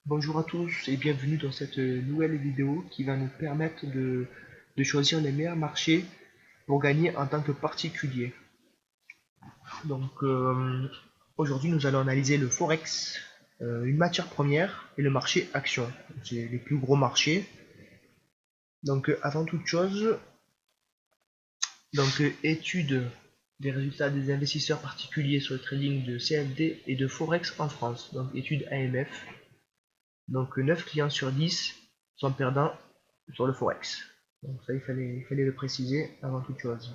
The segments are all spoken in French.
Bonjour à tous et bienvenue dans cette nouvelle vidéo qui va nous permettre de choisir les meilleurs marchés pour gagner en tant que particulier. Donc aujourd'hui nous allons analyser le Forex, une matière première et le marché action. C'est les plus gros marchés. Donc avant toute chose, étude des résultats des investisseurs particuliers sur le trading de CFD et de Forex en France. Donc étude AMF. Donc 9 clients sur 10 sont perdants sur le Forex. Donc ça, il fallait le préciser avant toute chose.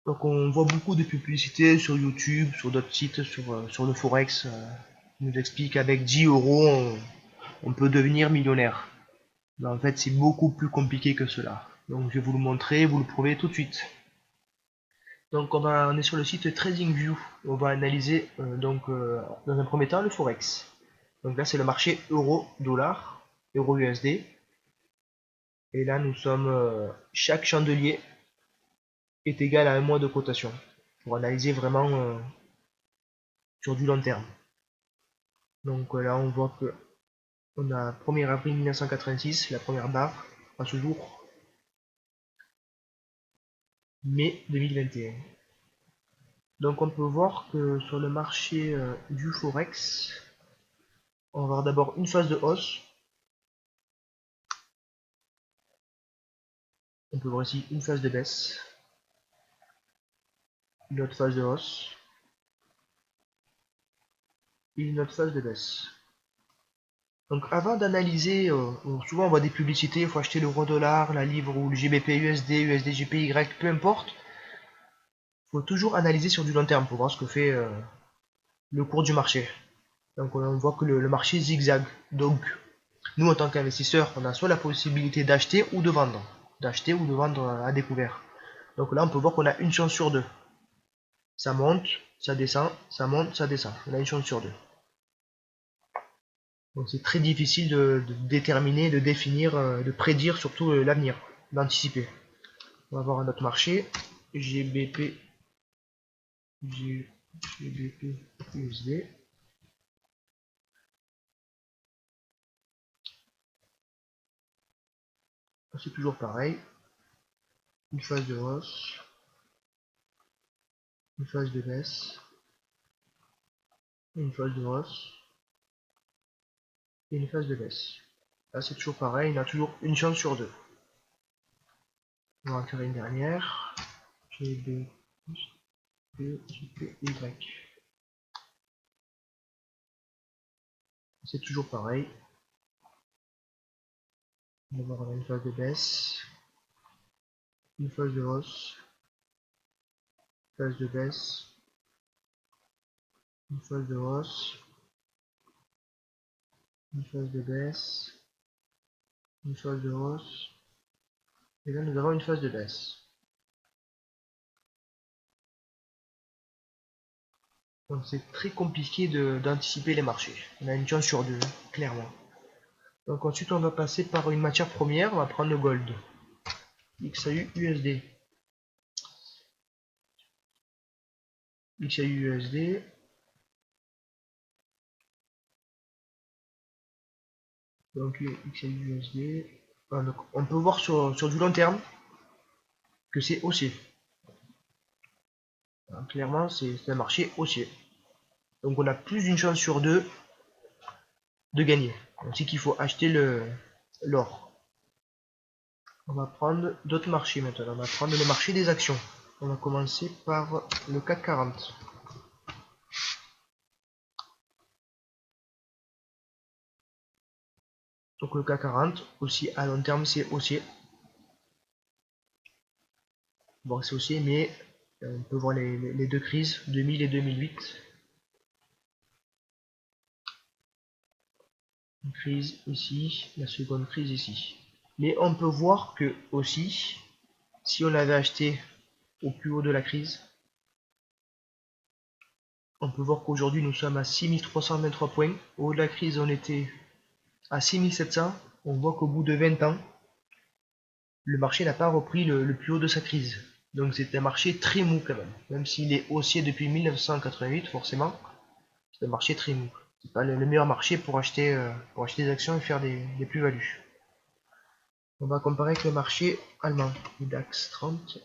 Donc on voit beaucoup de publicités sur YouTube, sur d'autres sites, sur le Forex. Qui nous explique qu'avec 10 euros, on peut devenir millionnaire. Mais en fait, c'est beaucoup plus compliqué que cela. Donc je vais vous le montrer, vous le prouver tout de suite. Donc on est sur le site TradingView. On va analyser dans un premier temps le Forex. Donc là c'est le marché euro-dollar, euro-USD. Et là nous sommes chaque chandelier est égal à un mois de cotation pour analyser vraiment sur du long terme. Donc là on voit que on a 1er avril 1986, la première barre à ce jour, mai 2021. Donc on peut voir que sur le marché du Forex, on va avoir d'abord une phase de hausse. On peut voir ici une phase de baisse, une autre phase de hausse et une autre phase de baisse. Donc avant d'analyser, souvent on voit des publicités, il faut acheter l'euro dollar, la livre ou le GBP USD, USD GPY, peu importe. Il faut toujours analyser sur du long terme pour voir ce que fait le cours du marché. Donc on voit que le marché zigzag. Donc nous en tant qu'investisseurs, on a soit la possibilité d'acheter ou de vendre. D'acheter ou de vendre à découvert. Donc là on peut voir qu'on a une chance sur deux. Ça monte, ça descend, ça monte, ça descend. On a une chance sur deux. Donc c'est très difficile de déterminer, de définir, de prédire surtout l'avenir, d'anticiper. On va voir un autre marché, GBP, GBP USD. C'est toujours pareil, une phase de hausse, une phase de baisse, une phase de hausse et une phase de baisse. Là c'est toujours pareil, il a toujours une chance sur deux. On va en faire une dernière, GBP, GPY. C'est toujours pareil. On va voir une phase de baisse, une phase de hausse, phase de baisse, une phase de hausse, une phase de baisse, une phase de hausse, et là nous avons une phase de baisse. Donc c'est très compliqué d'anticiper les marchés. On a une chance sur deux, clairement. Donc ensuite on va passer par une matière première, on va prendre le gold. XAU USD. XAU USD. Donc XAU USD. Donc, on peut voir sur du long terme que c'est haussier. Alors, clairement c'est un marché haussier. Donc on a plus d'une chance sur deux de gagner. Donc c'est qu'il faut acheter l'or. On va prendre d'autres marchés maintenant. On va prendre le marché des actions. On va commencer par le CAC 40. Donc le CAC 40, aussi à long terme, c'est haussier. Bon, c'est haussier, mais on peut voir les deux crises, 2000 et 2008. Une crise ici, la seconde crise ici. Mais on peut voir que aussi, si on avait acheté au plus haut de la crise, on peut voir qu'aujourd'hui nous sommes à 6323 points. Au haut de la crise, on était à 6700. On voit qu'au bout de 20 ans, le marché n'a pas repris le plus haut de sa crise. Donc c'est un marché très mou quand même. Même s'il est haussier depuis 1988, forcément, c'est un marché très mou. C'est pas le meilleur marché pour acheter des actions et faire des plus-values. On va comparer avec le marché allemand, le DAX 30.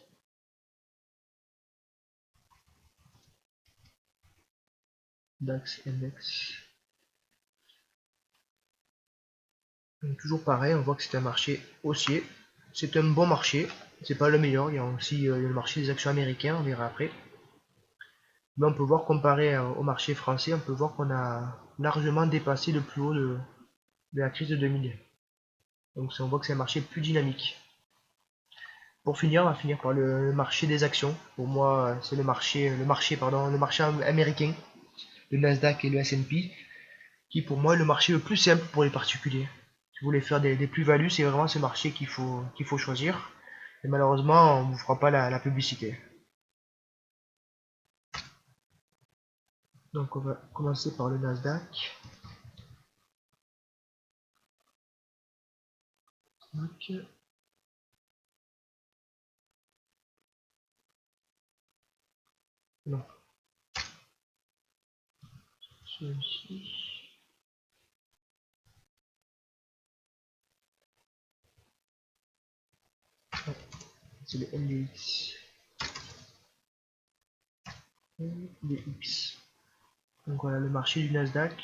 DAX Index. Donc, toujours pareil, on voit que c'est un marché haussier. C'est un bon marché, c'est pas le meilleur. Il y a aussi le marché des actions américains, on verra après. Mais on peut voir comparé au marché français, on peut voir qu'on a largement dépassé le plus haut de la crise de 2000. Donc on voit que c'est un marché plus dynamique. Pour finir, on va finir par le marché des actions. Pour moi, c'est le marché américain, le Nasdaq et le S&P, qui pour moi est le marché le plus simple pour les particuliers. Si vous voulez faire des plus-values, c'est vraiment ce marché qu'il faut choisir. Et malheureusement, on ne vous fera pas la publicité. Donc on va commencer par le Nasdaq. Donc, non, celui-ci. C'est le NDX. NDX. Donc voilà le marché du Nasdaq.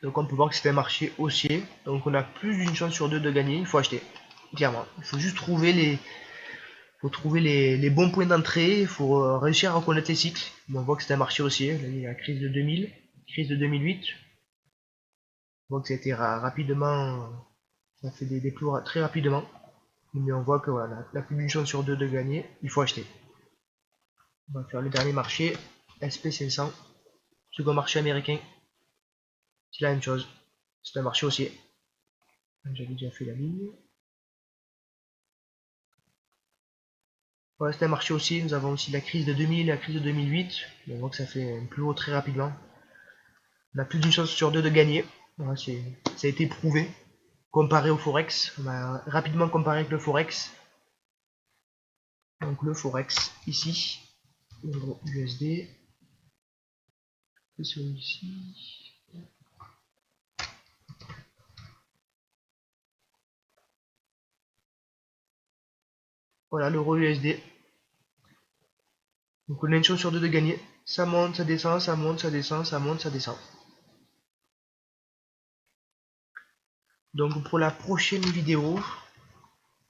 Donc on peut voir que c'est un marché haussier. Donc on a plus d'une chance sur deux de gagner. Il faut acheter. Clairement. Il faut juste trouver les bons points d'entrée. Il faut réussir à reconnaître les cycles. Mais on voit que c'est un marché haussier. Là, il y a la crise de 2000, crise de 2008. On voit que ça a été rapidement. Ça fait des plus très rapidement. Mais on voit que voilà, la plus d'une chance sur deux de gagner. Il faut acheter. On va faire le dernier marché. SP500. Second marché américain. C'est la même chose. C'est un marché haussier. J'avais déjà fait la ligne. Voilà, c'est un marché aussi. Nous avons aussi la crise de 2000 et la crise de 2008. On voit que ça fait un plus haut très rapidement. On a plus d'une chance sur deux de gagner. Voilà, ça a été prouvé. Comparé au Forex. On va rapidement comparer avec le Forex. Donc le Forex ici. Euro USD. Et celui-ci. Voilà l'euro USD. Donc on a une chance sur deux de gagner. Ça monte, ça descend, ça monte, ça descend, ça monte, ça descend. Donc pour la prochaine vidéo,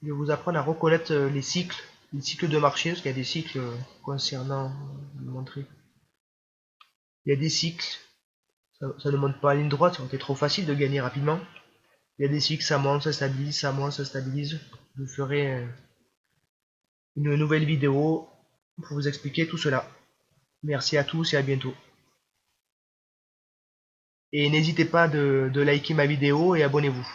je vais vous apprendre à reconnaître les cycles de marché, parce qu'il y a des cycles concernant, je vais vous montrer. Il y a des cycles, ça ne monte pas à ligne droite, ça aurait été trop facile de gagner rapidement. Il y a des cycles, ça monte, ça stabilise, ça monte, ça stabilise. Je ferai une nouvelle vidéo pour vous expliquer tout cela. Merci à tous et à bientôt. Et n'hésitez pas de liker ma vidéo et abonnez-vous.